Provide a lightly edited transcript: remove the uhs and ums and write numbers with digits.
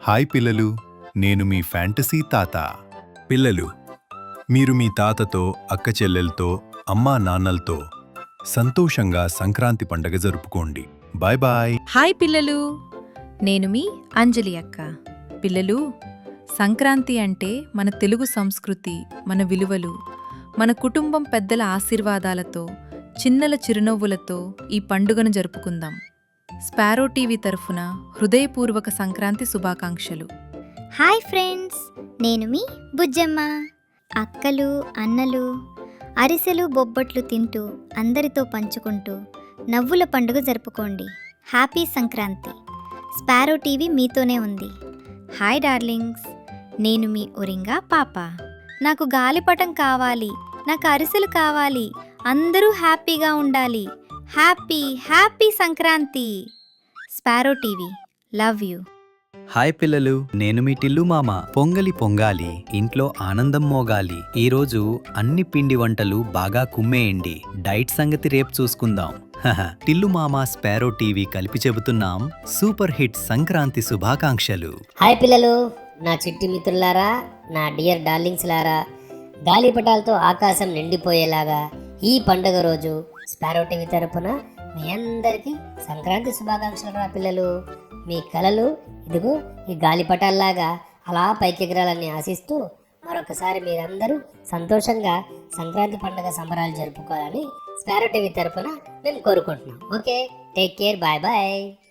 Hi పిల్లలు, నేను మీ fantasy తాత. పిల్లలు, మీరు మీ తాతతో, అక్క చెల్లెలతో, అమ్మా నాన్నలతో సంతోషంగా సంక్రాంతి పండగ జరుపుకోండి. Bye bye. హాయ్ పిల్లలు, నేను మీ అంజలి అక్క. పిల్లలు, సంక్రాంతి అంటే మన తెలుగు సంస్కృతి, మన విలువలు, మన కుటుంబం పెద్దల ఆశీర్వాదాలతో, చిన్నల చిరునవ్వులతో ఈ పండుగను జరుపుకుందాం. స్పారో టీవీ తరఫున హృదయపూర్వక సంక్రాంతి శుభాకాంక్షలు. హాయ్ ఫ్రెండ్స్, నేను మీ బుజ్జమ్మ. అక్కలు, అన్నలు అరిసెలు, బొబ్బట్లు తింటూ అందరితో పంచుకుంటూ నవ్వుల పండుగ జరుపుకోండి. హ్యాపీ సంక్రాంతి. స్పారో టీవీ మీతోనే ఉంది. హాయ్ డార్లింగ్స్, నేను మీ ఉరింగా పాప. నాకు గాలిపటం కావాలి, నాకు అరిసెలు కావాలి, అందరూ హ్యాపీగా ఉండాలి. Happy happy Sankranti. Sparrow TV, love you. Hi పిల్లలు, నేను మీ టిల్లు మామ. పొంగలి పొంగాలి, ఇంట్లో ఆనందం మోగాలి. ఈరోజు అన్ని పిండి వంటలు బాగా కుమ్మేయండి. డైట్ సంగతి రేపు చూసుకుందాం. టిల్లు మామ, స్పారో టీవీ కలిపి చెబుతున్నాం సూపర్ హిట్ సంక్రాంతి శుభాకాంక్షలు. హాయ్ పిల్లలు, నా చిట్టి మిత్రులారా, నా డియర్ డార్లింగ్స్ లారా, గాలిపటాలతో ఆకాశం నిండిపోయేలాగా ఈ పండుగ రోజు స్పారో టీవీ తరపున మీ అందరికీ సంక్రాంతి శుభాకాంక్షలు రా పిల్లలు. మీ కలలు ఇదిగో ఈ గాలిపటాల్లాగా అలా పైకెగరాలని ఆశిస్తూ మరొకసారి మీరందరూ సంతోషంగా సంక్రాంతి పండుగ సంబరాలు జరుపుకోవాలని స్పారో టీవీ తరపున మేము కోరుకుంటున్నాం. Okay, take care, bye bye.